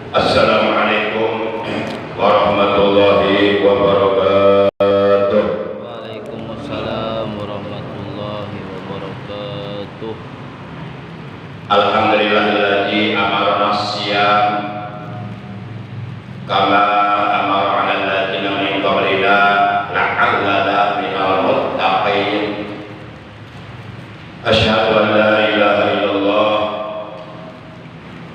Assalamualaikum warahmatullahi wabarakatuh. Waalaikumsalam warahmatullahi wabarakatuh. Alhamdulillahilladzi amarna siyam kama amara 'alal ladzina min qablina la'allana minal muttaqin. Asyhadu an la ilaha illallah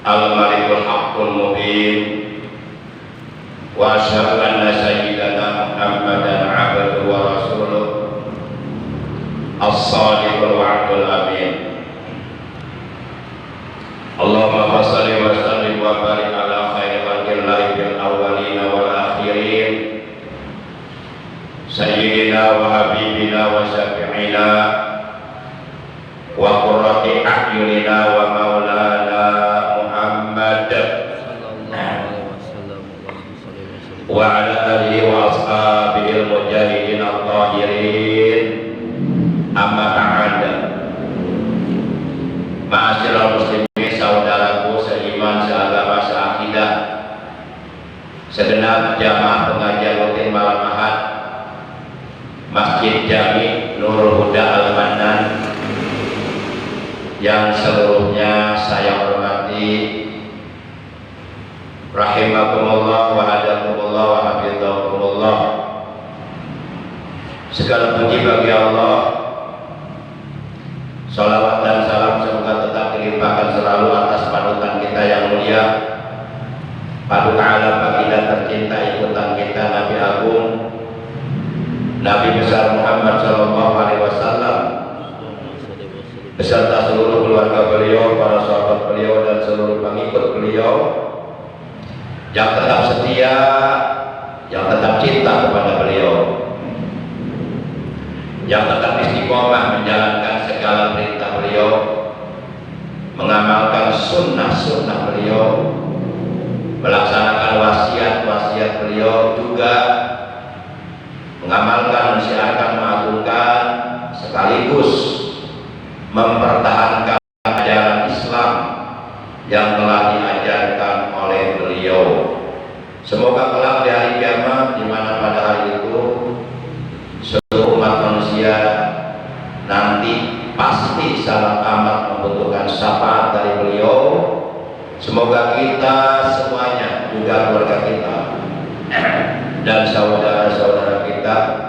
al-malikul haqqul mubin wa asyhadu anna sayyidana Muhammadan 'abduhu wa rasuluh as-shadiqul wa'dul amin. Allahumma shalli wa sallim wa barik ala khairi khalqillahi bil awwalin wal akhirin sayyidina wa habibina wa syafi'ina wa qurrati a'yunina wa maulana Muhammad wa ala alihi wa ashabihi al-mujahidin al-tahirin. Amma ba'd. Ma'asyiral muslimin, saudaraku seiman, seagama, seakidah, segenap jamaah pengajian rutin malam Ahad Masjid Jami Nurul Huda Al-Mannan yang seluruhnya saya hormati, rahimakumullah wa hadakumullah wa hafizakumullah. Segala puji bagi Allah, salawat dan salam semoga tetap dilimpahkan selalu atas panutan kita yang mulia, paduka alam baginda tercinta, ikutan kita Nabi Agung, Nabi besar Muhammad Sallallahu Alaihi Wasallam, beserta seluruh keluarga beliau, para sahabat beliau, dan seluruh pengikut beliau yang tetap setia, yang tetap cinta kepada beliau, yang tetap istiqomah menjalankan segala perintah beliau, mengamalkan sunnah-sunnah beliau, melaksanakan wasiat-wasiat beliau, juga mengamalkan, mensiarkan, mengagungkan, sekaligus mempertahankan ajaran Islam yang telah diajarkan oleh beliau. Semoga kelak di hari kiamat, di mana pada hari itu seluruh umat manusia nanti pasti sangat amat membutuhkan syafaat dari beliau. Semoga kita semuanya, juga keluarga kita dan saudara-saudara kita,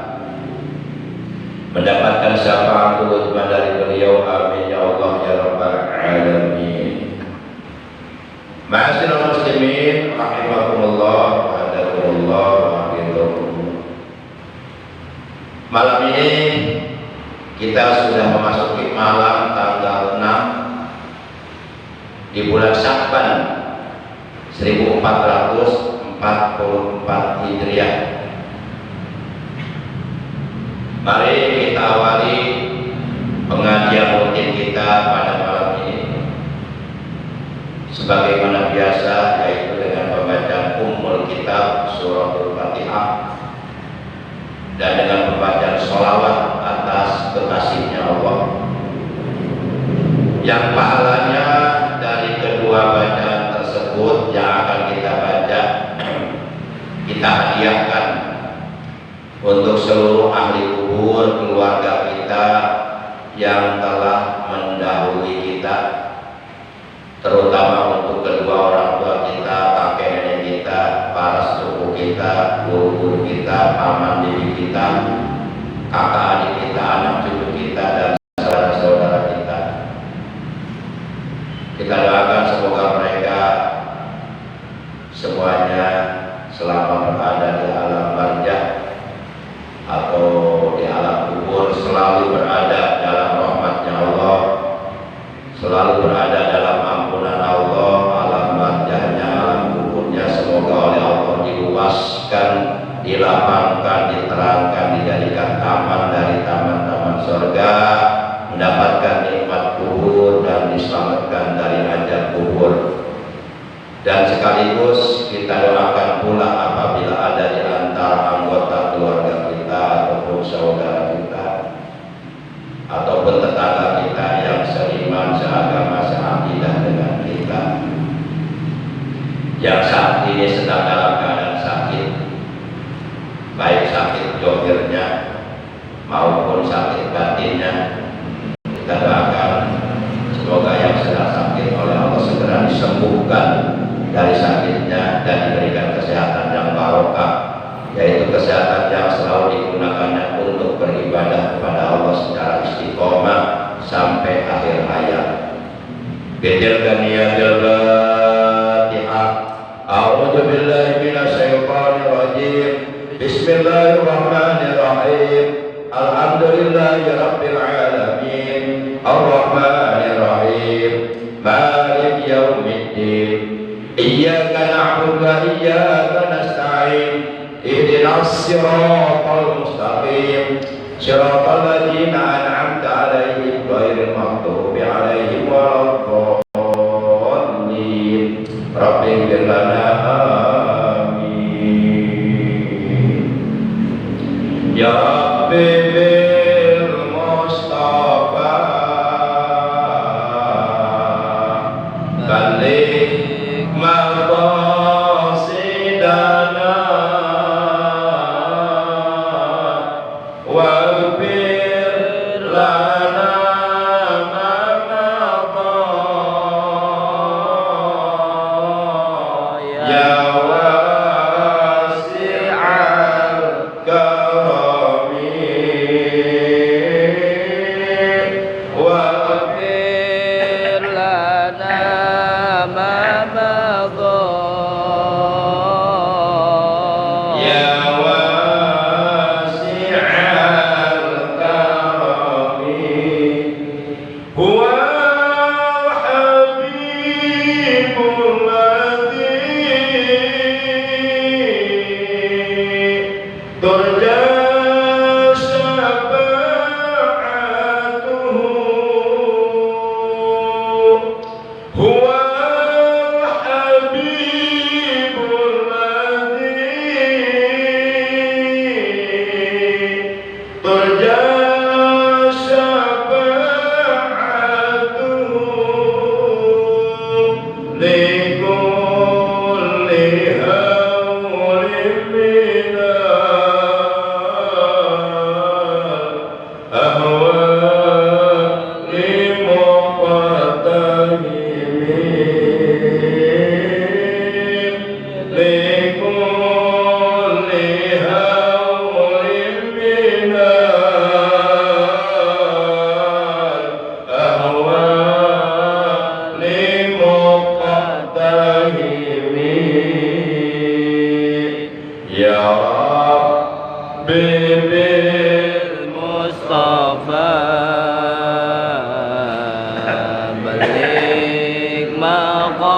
mendapatkan syafaat keutamaan dari beliau. Amin ya Allah ya rabbal alamin. Ma'asyiral muslimin, rahimakumullah wa hadakumullah wa hafizakumullah. Malam ini kita sudah memasuki malam tanggal 6 di bulan Sya'ban 1444 Hijriah. Mari kita awali pengajian rutin kita pada malam ini sebagaimana biasa, yaitu dengan pembacaan Ummul Kitab Suratul Fatihah dan dengan pembacaan sholawat atas kekasihnya Allah, yang pahalanya dari kedua bacaan tersebut yang akan kita baca kita hadiahkan untuk seluruh ahli kubur, keluarga kita yang telah mendahului kita, terutama untuk kedua orang tua kita, kakek nenek kita, para sepupu kita, guru-guru kita, paman bibi kita, kakak adik kita, anak cucu kita, dan saudara-saudara kita. Kita doakan semoga mereka semuanya selama berada di alam barzakh atau di alam kubur selalu berada dalam rahmatnya Allah, selalu berada dalam ampunan Allah. Alam barzahnya, alam kuburnya semoga oleh Allah diluaskan, dilapangkan, diterangkan, dijadikan taman dari taman-taman surga, mendapatkan nikmat kubur dan diselamatkan dari azab kubur. Dan sekaligus kita doakan pula apabila ada di antara anggota keluarga kita ataupun saudara kita ataupun tetangga kita yang seiman, seagama, seakidah dengan kita, yang saat ini sedang dalam keadaan sakit, baik sakit zahirnya maupun sakit batinnya, kita doakan semoga yang sedang sakit oleh Allah segera disembuhkan dari sakitnya dan diberikan kesehatan yang barokah, yaitu kesehatan yang selalu digunakannya untuk beribadah kepada Allah secara istiqomah sampai akhir hayat. Bitilka niyatil Fatihah. A'udzu billahi minasyaitonir rajim. Bismillahirrahmanirrahim. Alhamdulillahi rabbil alamin. Ar-Rahmanir Rahim. Maliki yaumiddin. Iyyaka na'budu wa iyyaka nasta'in. Ihdinas siratal mustaqim. Siratal ladzina an'amta 'alaihim ghairil maghdubi 'alaihim waladdallin. Rabbighfir lana amin. Ya Rabbi bil Mustafa balik maqasidana waghfir lana ma madha ya wasi'al karami waghfir lana ma madha ya wasi'al karami huwa habibul ladzi turja syafa'atuhu huwa habibul ladzi turja syafa'atuhu likulli hawlin minal ahwali muqtahimin likulli hawlin minal ahwali muqtahimin ya Rabbi bil Mustafa balik maqasidana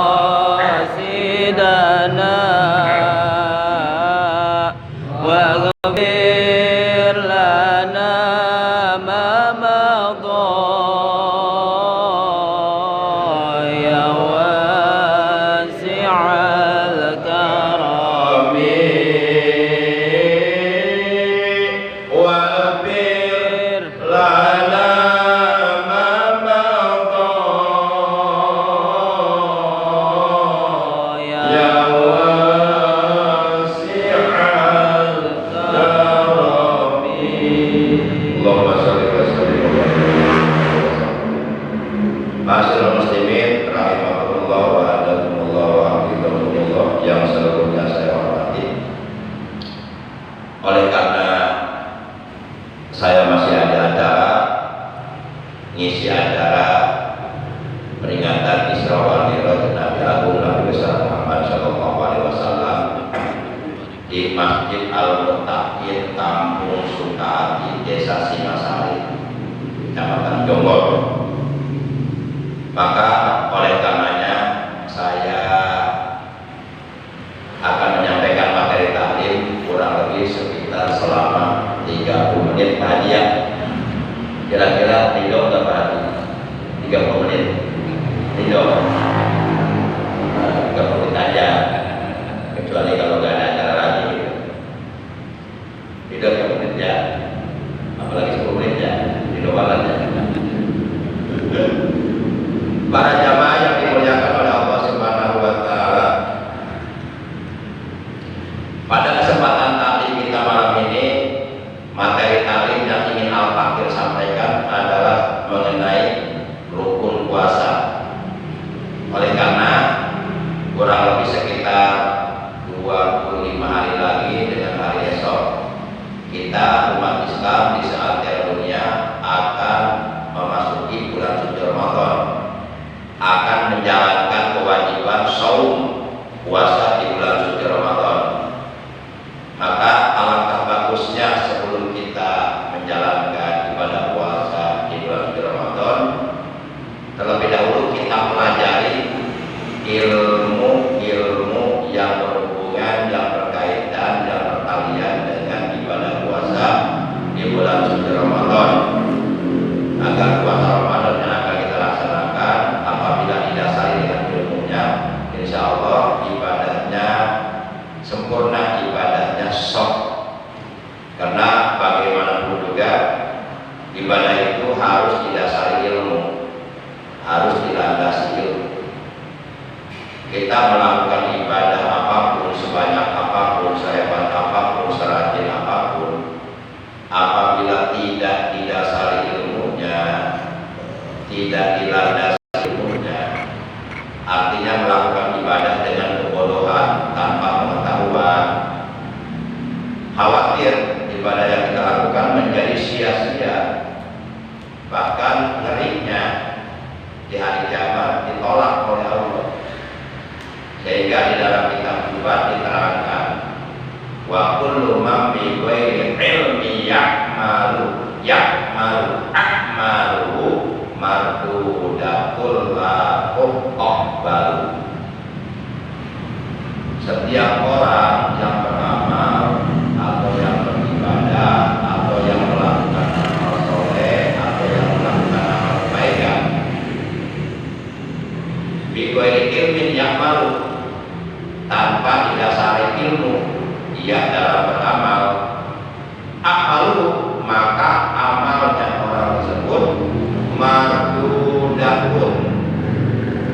waghfir lana ma madha ya wasi'al karami waghfir lana ma madha ya ya wasi'al karami. Allahumma shalli wa sallim wa barik ala Ma'asyiral muslimin rahimakumullah wa adakumullah wa hafizakumullah yang seluruhnya saya hormati. Oleh karena saya masih ada acara ngisi acara peringatan Isra wal Mi'raj Nabi Agung Nabi besar Muhammad Sallallahu Alaihi Wasallam di Masjid Al-Muttaqin Kampung Sukahati Desa Singasari Kecamatan Jonggol. Maka oleh karenanya saya akan menyampaikan materi taklim kurang lebih sekitar selama 30 menit hadiah. Kira-kira ridho nggak Pak Hadi? 30 menit ridho? 30 menit aja, kecuali kalau nggak ada acara lagi. Ridho 30 menit ya, apalagi 10 menit ya, ridho banget ya. Para kurang lebih sekitar 25 hari lagi dengan hari esok, kita umat Islam di seantero dunia akan memasuki bulan suci Ramadan, akan menjalankan kewajiban saum puasa di bulan suci Ramadan. Maka alangkah bagusnya sebelum kita menjalankan ibadah puasa di bulan suci Ramadan, terlebih dahulu kita pelajari ilmu-ilmu yang berhubungan, yang berkaitan, yang bertalian dengan ibadah puasa di bulan suci Ramadan, agar puasa Ramadan yang akan kita laksanakan apabila didasari dengan ilmunya, insya Allah ibadahnya sempurna, ibadahnya sah. Karena bagaimanapun juga ibadah itu harus didasari ilmu, harus dilandasi ilmu. Kita melakukan ibadah apapun, sebanyak apapun, sehebat apapun, serajin apapun, apabila tidak didasari ilmunya, tidak dilandasi ilmunya, artinya melakukan ibadah dengan kebodohan tanpa pengetahuan, khawatir ibadah yang kita lakukan menjadi sia-sia. Bahkan ngerinya di hari kiamat ditolak oleh Allah. Sehingga di dalam kitab Jubat diterangkan, wa kullu man bi ghairi ilmi ya'malu a'malu mardudatul la tuqbalu. Setiap orang yang beramal atau yang beribadah atau yang melakukan amal soleh atau yang melakukan amal kebaikan bi ghairi ilmin ya'malu, tanpa didasari ilmu ia dalam beramal, amalu, maka amalnya orang tersebut mardudatun,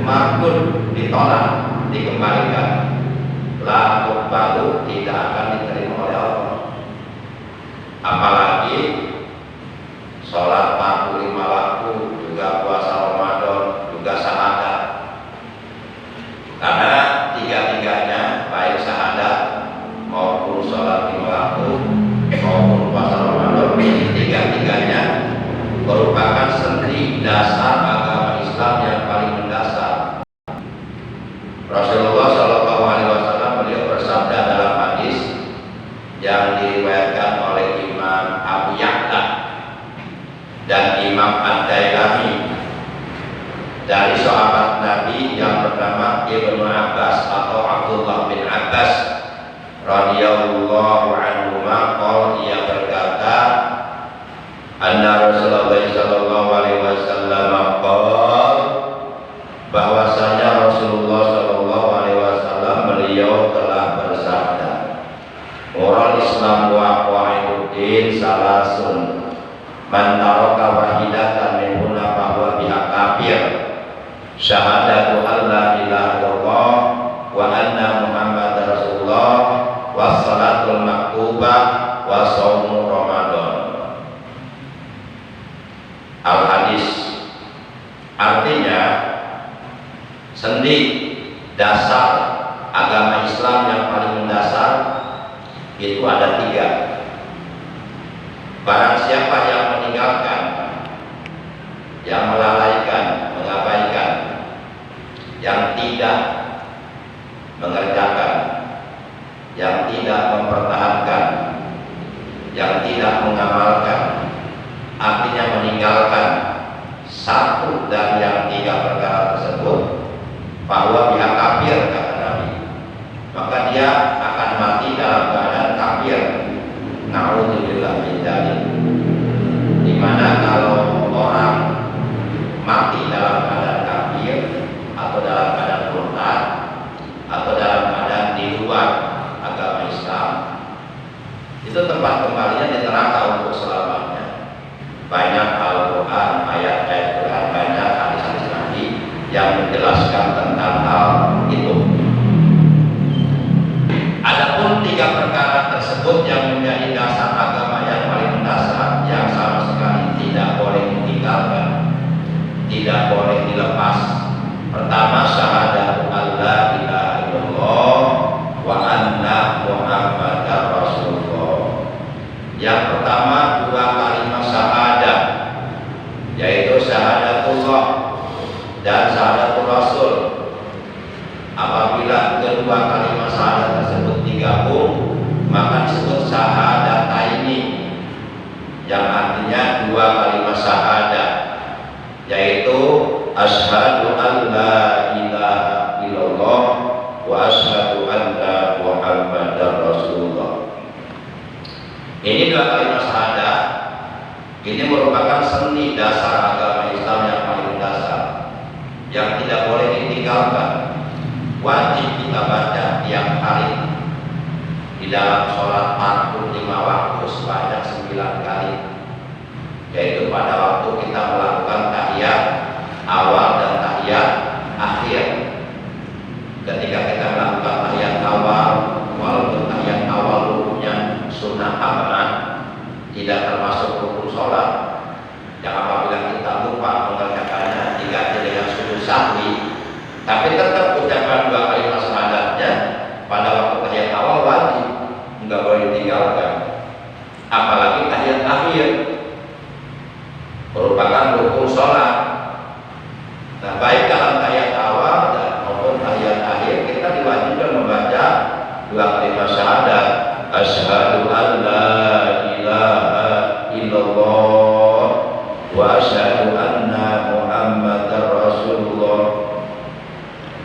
mardud, ditolak, dikembalikan, la tuqbalu, tidak akan diterima oleh Allah. Apalagi sholat 45 waktu, juga puasa Ramadan, juga syahadat. Karena tiga-tiganya, baik syahadat maupun sholat 5 waktu maupun puasa Ramadan, tiga-tiganya merupakan sendi dasar agama Islam yang paling mendasar. Rasulullah Shallallahu Alaihi Wasallam beliau bersabda dalam hadis yang diriwayatkan oleh Imam Abu Ya'la dan Imam Ad-Dailami dari sahabat Nabi yang bernama Ibnu Abbas atau Abdullah bin Abbas radhiyallahu anhuma, ia berkata, anna Rasulullah sallallahu alaihi wasallam qala, bahwasanya Rasulullah sallallahu alaihi wasallam beliau telah bersabda, moral Islam wa qaiduddin salasun, man taraka wahidatan minhunna fahuwa biha kafir, syahadatu an la ilaha illallah wa anna Muhammadar Rasulullah wa salatul maktubah wa shaumu Ramadan. Al-hadis artinya sendi dasar agama Islam yang paling mendasar itu ada 3. Barang siapa yang meninggalkan, yang melalaikan, mengabaikan, yang tidak mengerjakan, yang tidak mempertahankan, yang tidak mengamalkan, artinya meninggalkan satu dari yang 3 perkara tersebut, bahwa dia kafir, kata Nabi, maka dia akan mati dalam keadaan kafir. Na'udzubillah min dzalik. Dimana kalau orang mati dalam keadaan kafir atau dalam keadaan murtad atau dalam keadaan di luar agama Islam, itu tempat kembalinya di neraka untuk selamanya. Banyak Al-Quran, ayat-ayat Quran, banyak hadis-hadis Nabi yang menjelaskan tentang hal itu. Adapun 3 perkara tersebut yang menjadi dasar agama yang paling mendasar, yang sama sekali tidak boleh ditinggalkan, tidak boleh dilepas. Pertama, syahadatu alla ilaha Apabila kedua kalimat syahadat tersebut digabung, maka disebut syahadataini, yang artinya dua kalimat syahadat, yaitu asyhadu an la ilaha illallah wa asyhadu anna muhammadar rasulullah. Ini dua kalimat syahadat. Ini merupakan seni dasar agama Islam yang paling dasar, yang tidak boleh ditinggalkan. Wajib kita baca tiap hari di dalam sholat fardu 5 waktu sebanyak 9 kali, yaitu pada waktu kita melakukan tahiyat awal dan tahiyat akhir. Ketika kita melakukan tahiyat awal, walaupun tahiyat awal rukunnya sunnah amanah, tidak termasuk rukun sholat, yang apabila kita lupa mengerjakannya diganti dengan sujud sahwi, tapi tetap ucapan dua kalimat syahadatnya pada waktu tahiyat awal wajib, nggak boleh ditinggalkan. Apalagi tahiyat akhir merupakan rukun sholat. Nah, baik dalam tahiyat awal dan maupun tahiyat akhir kita diwajibkan membaca dua kalimat syahadat, asyhadu an la ilaha illallah wa asyhadu anna muhammadar rasulullah.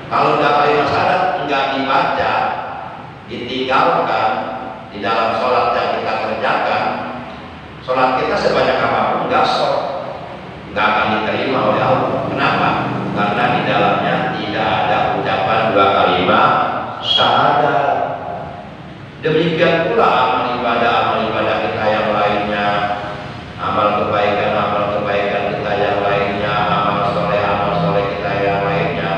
Kalau dua kalimat syahadat enggak dibaca, ditinggalkan di dalam sholat yang kita kerjakan, sholat kita sebanyak apapun enggak sah, enggak akan diterima oleh Allah. Kenapa? Karena di dalamnya tidak ada ucapan dua kalimat syahadat. Demikian pula amal ibadah kita yang lainnya, amal kebaikan kita yang lainnya, amal soleh kita yang lainnya.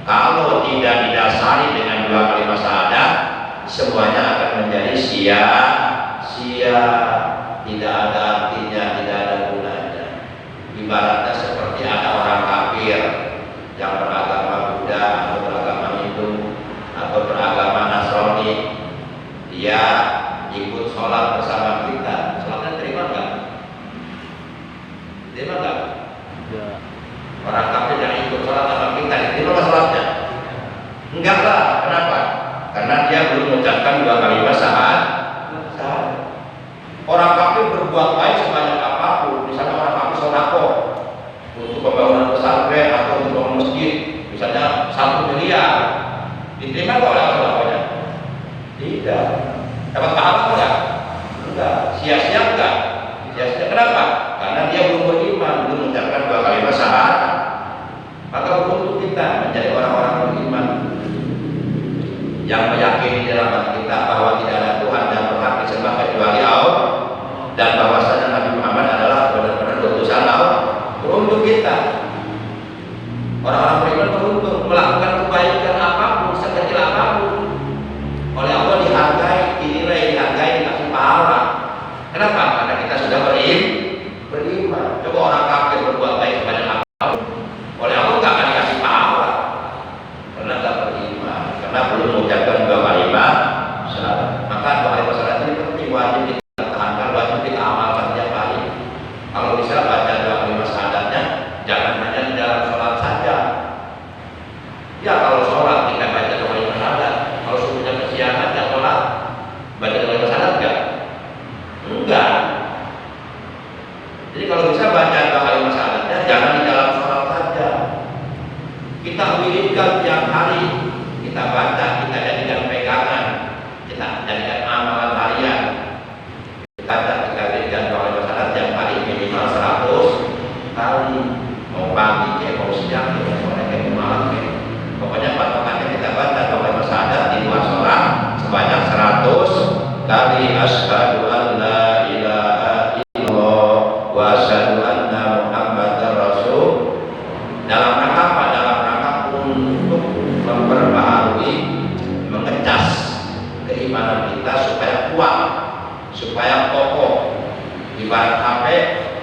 Kalau tidak didasari dengan dua kalimat syahadat, semuanya akan menjadi sia-sia, tidak ada artinya, tidak ada gunanya. Ibaratnya seperti ada orang kafir yang beragama Buddha atau beragama Hindu atau beragama Nasrani, dia ikut sholat bersama kita, sholatnya terima nggak? Terima nggak? Ya. Orang kafir yang ikut sholat sama kita, terima nggak sholatnya? Enggak lah. Kenapa? Karena dia belum mengucapkan dua kalimat syahadat. Orang kafir berbuat baik sebanyak apapun, misalnya orang kafir sedekah untuk pembangunan pesantren atau untuk pembangunan masjid, misalnya 1 miliar, diterima nggak oleh sedekahnya? Tidak. Dapat pahala enggak? Enggak. Sia-sia enggak? Sia-sia. Kenapa? Karena dia belum beriman, belum mengucapkan dua kalimat syahadat. Maka untuk kita menjadi orang-orang beriman yang meyakini dalam hati kita bahwa tidak ada Tuhan yang berhak disembah kecuali Allah, dan bahwasanya Nabi Muhammad adalah benar-benar utusan Allah. Beruntung kita, orang-orang beriman beruntung melakukan kebaikan apapun, sekecil apapun, oleh Allah dihargai, dinilai, dikasih pahala. Kenapa? Karena kita sudah beriman. Coba orang kafir berbuat baik sebanyak apapun, oleh Allah nggak akan dikasih pahala karena nggak beriman, karena belum mengucapkan dua kalimat syahadat. Maka dua kalimat syahadat ini penting, wajib kita tahankan, wajib kita amalkan tiap hari. Kalau bisa baca dua kalimat syahadatnya, jangan hanya di dalam sholat saja. Ya kalau sholat kita baca dua kalimat syahadat, kalau subuhnya kesiangan nggak sholat, baca dua kalimat syahadat nggak? Enggak. Jadi kalau bisa baca dua kalimat syahadatnya, jangan di dalam sholat saja. Kita wiridkan tiap hari, kita baca, kita jadikan pegangan, kita jadikan amalan harian. Kita wiridkan dua kalimat syahadat tiap hari minimal 100 kali. Mau pagi, mau siang, mau sore, mau malam, pokoknya patokannya kita baca dua kalimat syahadat di luar sholat sebanyak 100 kali. Asyhadu an la ilaha illallah wa asyhadu anna muhammadar rasul. Dalam rangka apa? Dalam rangka untuk memperbaharui, mengecas keimanan kita supaya kuat, supaya kokoh. Ibarat HP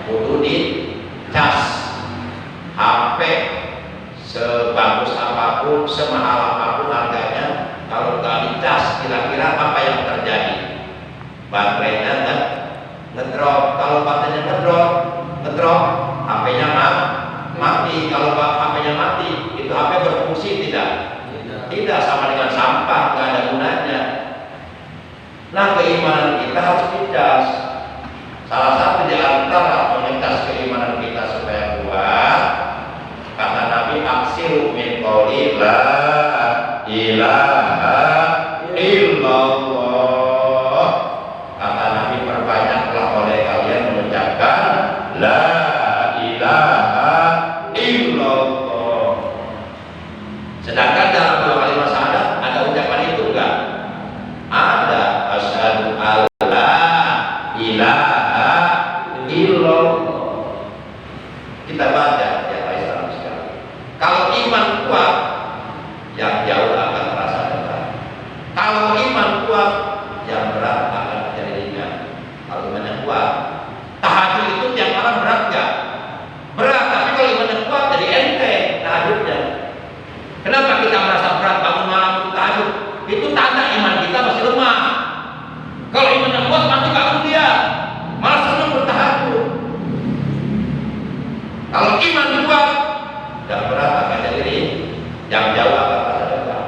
kudu dicas. HP sebagus apapun, semahal apapun harganya, kalau nggak dicas, kira-kira apa yang terjadi? Baterainya ngedrop. Kalau baterainya ngedrop, HP-nya mati. Kalau HP-nya mati, itu HP berfungsi tidak? Tidak. Tidak, sama dengan sampah, nggak ada gunanya. Nah, keimanan kita harus dicas. Salah satu di antara mengetes keimanan kita supaya kuat, kata Nabi, aksiru min qouli la ilaha illallah. Kata Nabi, perbanyaklah oleh kalian mengucapkan la ilaha illallah. Sedangkan dalam dua kalimat syahadat ada ucapan itu enggak? Ada. Asyhadu alla ilaha illallah. Kita baca ya Pak Islam sekali. Kalau iman kuat, yang jauh akan terasa dekat. Kalau iman kuat, yang berat akan menjadi ringan. Kalau imannya kuat, tahajud itu tiap malam berat nggak? Berat, tapi kalau imannya kuat jadi enteng tahajudnya. Kenapa kita merasa berat bangun malam untuk tahajud? Itu tanda iman kita masih lemah. Kalau imannya kuat pasti bangun dia, malah senang bertahajud. Kalau iman kuat, yang berat akan jadi ringan, yang jauh akan terasa dekat.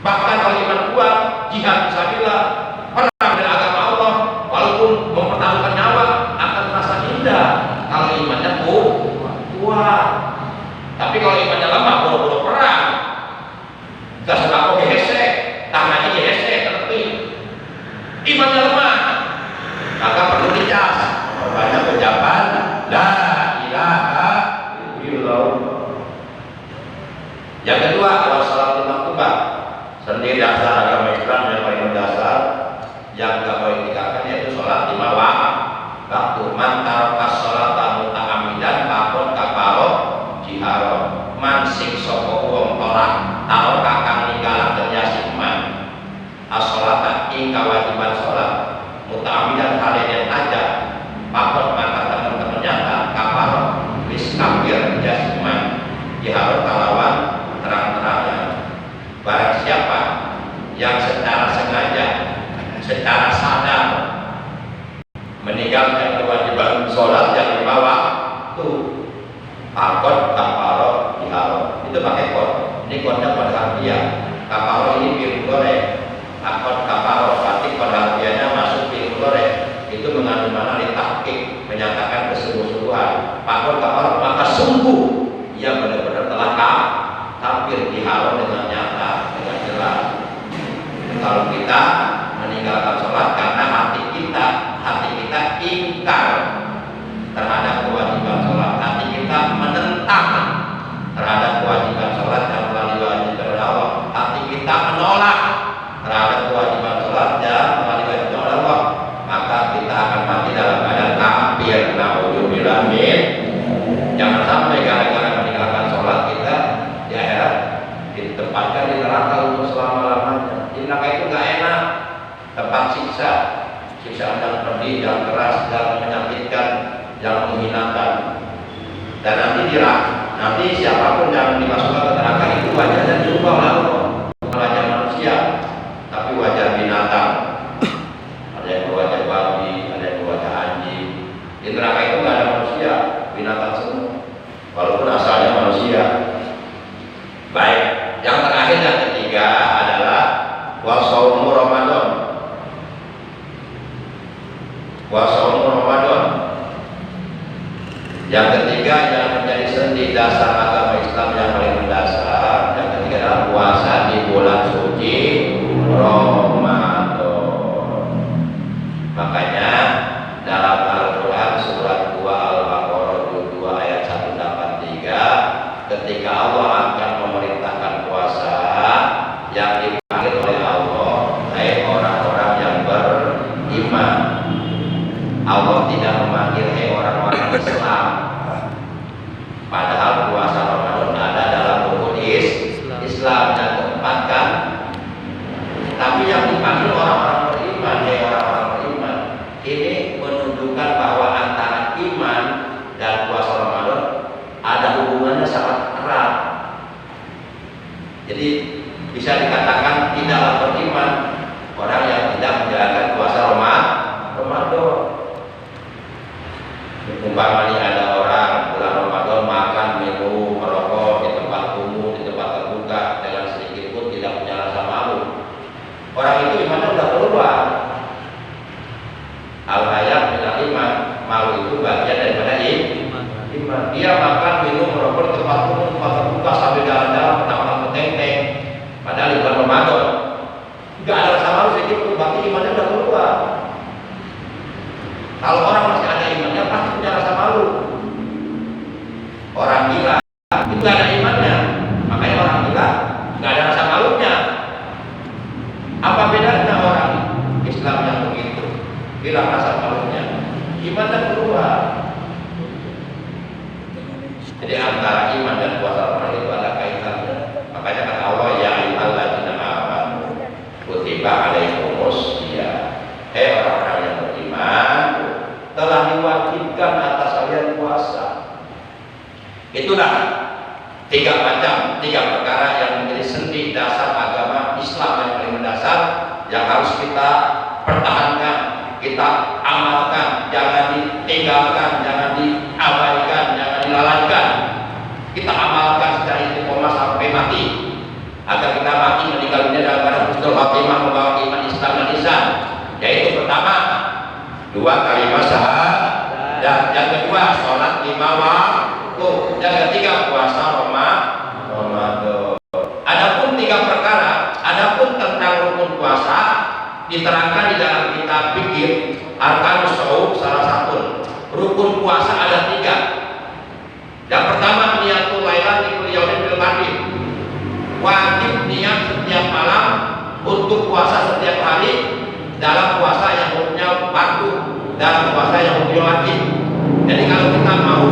Bahkan kalau iman kuat, jihad fisabilillah, perang dengan agama Allah, walaupun mempertaruhkan nyawa, akan terasa indah. Kalau imannya kuat. Tapi kalau imannya lemah, boro-boro perang, gak sebab oke hesek, tangannya hesek, terpi. Imannya lemah, maka perlu dicas. Banyak ucapan la ilaha illallah. Yang kedua, wassalatul maktubah. Sendiri dasar agama Islam yang paling mendasar, yang gak boleh ditinggalkan yaitu sholat 5 waktu. Man taraka sholata muta'ammidan faqad kafara jihara. Man sing sapa wong ora tau kakang ninggalaken yasiman as-sholata ing kewajiban sholat muta'ammidan kalian aja faqad maka teman-teman nyata kafara wis kafir yasiman jihara kalawan terang-terangnya. Barang siapa yang secara sengaja, secara sadar meninggalkan kewajiban sholat yang dibawa itu akod kafaro diharo. Itu pakai kod. Ini kodnya kod harfiah. Kafaro ini fi'il mudhari. Akod kafaro berarti kod harfiahnya masuk fi'il mudhari. Itu mengandung makna litahqiq, menyatakan kesungguh-sungguhan. Akod kafaro maka sungguh ia benar-benar telah kafir diharo dengan nyata, dengan jelas. Kalau kita meninggalkan sholat karena hati kita ingkar terhadap kewajiban sholat, hati kita menentang terhadap kewajiban sholat yang telah diwajibkan oleh Allah, hati kita menolak terhadap kewajiban sholat yang telah diwajibkan oleh Allah, maka kita akan mati dalam keadaan kafir. Na'udzubillah min. Jangan sampai gara-gara meninggalkan sholat kita di akhirat ditempatkan di neraka untuk selama-lamanya. Di neraka itu gak enak, tempat siksa, siksaan yang pedih, yang keras, yang menyakitkan, yang menghinakan. Dan nanti siapapun yang dimasukkan ke neraka itu wajahnya diubah oleh Allah, bukan wajah manusia, tapi wajah binatang. Ada yang berwajah babi, ada yang berwajah anjing. Di neraka itu gak ada manusia, binatang semua, walaupun asalnya manusia. Baik, yang terakhir dan ketiga adalah wasaumu Ramadan. Wasaumu Ramadan. Yang ketiga yang menjadi sendi dasar agama Islam yang paling mendasar, yang ketiga adalah puasa di bulan suci Ramadan. Makanya dalam Al-Quran surat 2 Al-Baqarah 2 ayat 183, ketika Allah akan memerintahkan puasa yang dipanggil oleh Allah, hai orang-orang yang beriman. Allah tidak memanggil hai orang-orang Islam, padahal puasa Ramadan ada dalam rukun Islam yang keempat kan. Tapi yang dipanggil orang-orang beriman, hai orang-orang beriman. Ini menunjukkan bahwa antara iman dan puasa Ramadan ada hubungannya sangat erat. Jadi bisa dikatakan tidaklah beriman orang yang tidak menjalankan puasa Ramadan. Umpamanya ada orang bulan Ramadan makan, minum, merokok di tempat umum, di tempat terbuka dengan Orang itu imannya udah keluar. Al-hayat minal iman, malu itu bagian daripada iman. Dia makan, minum, merokok di tempat umum, tempat terbuka, sambil jalan-jalan, pertama peteng-teng. Padahal di bulan Ramadan, nggak ada rasa malu sedikit, berarti imannya udah keluar. Kalau orang masih ada imannya, pasti punya rasa malu. Orang gila itu nggak ada imannya, makanya orang gila nggak ada rasa malunya. Apa bedanya orang Islam yang begitu hilang rasa malunya, imannya keluar. Jadi antara iman dan puasa Ramadan itu ada kaitannya. Makanya kata Allah, ya ayyuhalladzina amanu kutiba alaikumus syiyam. Orang-orang yang beriman, telah diwajibkan atas kalian puasa. Itulah tiga perkara yang menjadi sendi dasar agama Islam yang paling mendasar, yang harus kita pertahankan, kita amalkan, jangan ditinggalkan, jangan diabaikan, jangan dilalaikan. Kita amalkan secara istiqomah sampai mati, agar kita mati meninggal dunia dalam keadaan husnul khotimah, membawa iman Islam dan ihsan. Yaitu pertama, 2 kalimat syahadat, yang kedua sholat 5 waktu, yang ketiga puasa Ramadan. Adapun 3 perkara, adapun tentang rukun puasa diterangkan di dalam kitab fikih Arkanus Shaum salah satu. Rukun puasa ada 3. Yang pertama, niatul lailatul kulli yaumin bil maghrib. Wajib niat setiap malam untuk puasa setiap hari, dalam puasa yang hukumnya waktu, dalam puasa yang hukumnya wajib. Jadi kalau kita mau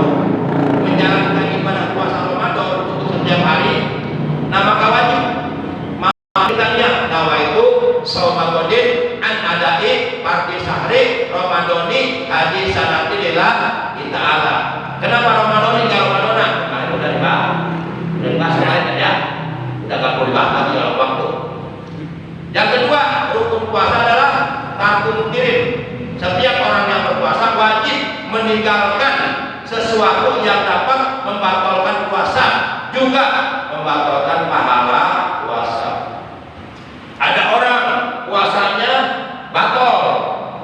menjalankan ibadah puasa Ramadan untuk setiap hari, nah maka wajib kita nawaitu saumagodin an adai parti sahri Ramadoni hadis sanati lillah ta'ala. Kenapa Ramadan ini Ramadan? Karena itu udah dibahas lain ya, udah gak perlu dibahas lagi dalam waktu. Yang kedua, rukun puasa adalah tarkul kirim. Setiap orang yang berpuasa wajib meninggalkan sesuatu yang dapat membatalkan puasa, juga membatalkan pahala puasa. Ada orang puasanya batal,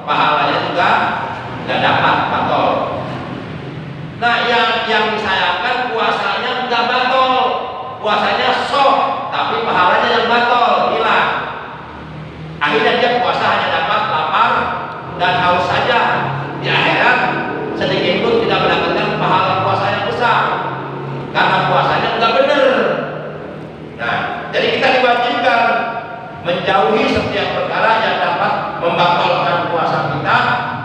pahalanya juga nggak dapat, batal. Nah, yang disayangkan puasanya nggak batal, puasanya sah, tapi pahalanya yang batal, hilang. Akhirnya dia puasa hanya dapat lapar dan haus saja. Di akhirat sedikit pun tidak mendapatkan pahala puasa yang besar, karena puasanya nggak benar. Nah, jadi kita diwajibkan menjauhi setiap perkara yang dapat membatalkan puasa kita,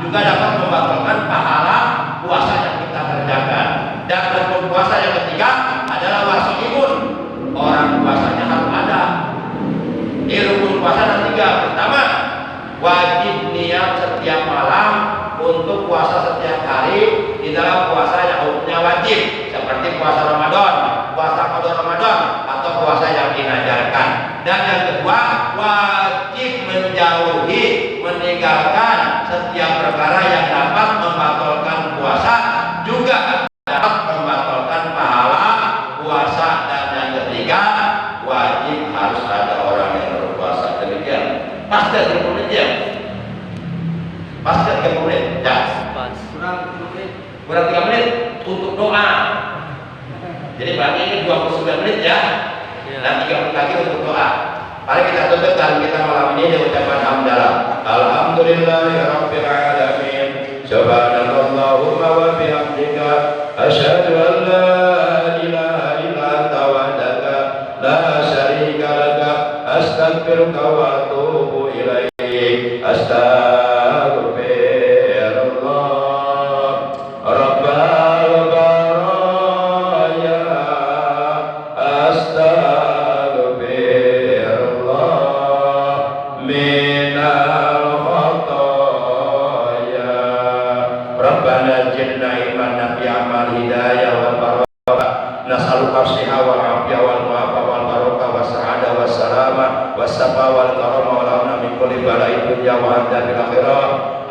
juga dapat membatalkan pahala puasa yang kita kerjakan. Dan rukun puasa yang ketiga adalah wasimun. Orang puasanya harus ada. Di rukun puasa ada 3. Pertama, wajib niat setiap malam untuk puasa setiap hari di dalam puasa yang hukumnya wajib, seperti puasa Ramadan, puasa qada Ramadan, atau puasa yang dinajarkan. Dan yang kedua, wajib menjauhi, meninggalkan setiap perkara yang dapat membatalkan puasa, juga dapat membatalkan pahala puasa. Dan yang ketiga, wajib harus ada orang yang berpuasa. Demikian. Pasti 30 menit ya? Pasti 30 menit? Ya. Kurang 3 menit untuk doa. Jadi berarti ini 29 menit ya? Dan 3 menit lagi untuk doa. Mari kita tutup dan kita malam ini dengan ucapan hamdalah. Alhamdulillahirabbil alamin. Subhanallahumma wa bihamdika asyhadu an la ilaha illa anta wahdaka la syarika laka astaghfiruka wa atubu ilaik.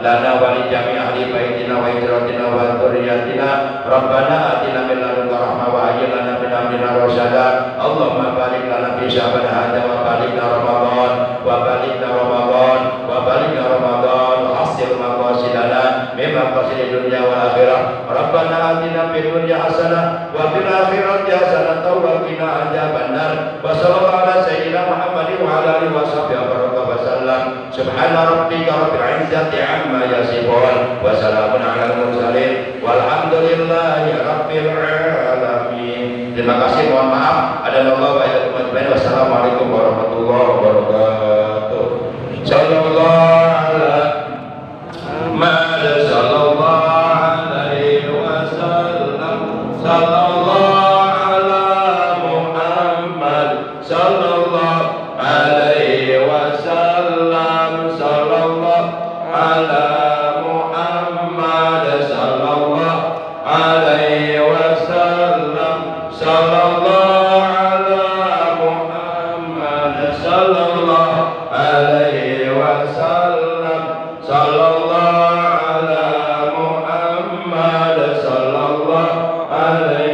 Lana wa li jami ahli baitina wa hijratina wa dzurriyyatina Rabbana atina min ladunka rahmah wa hayyi lana min amrina rasyada. Allahumma barik lana fi sya'ban hadza wa barik lana Ramadan wa barik lana وعلى آله وصحبه وسلم سبحان ربك رب العزة عما يصفون وسلام على المرسلين والحمد لله رب العالمين. Terima kasih, mohon maaf. Adallahu wa iyyakum ajmain. Wassalamualaikum warahmatullahi wabarakatuh. Sallallahu alaihi sallallahu alaihi wasallam. Sallallahu ala Muhammad. Sallallahu alaihi wasallam. Sallallahu ala Muhammad. Sallallahu alaihi wasallam. Sallallahu ala Muhammad. Sallallahu alaihi wasallam. Sallallahu ala Muhammad. Sallallahu alaihi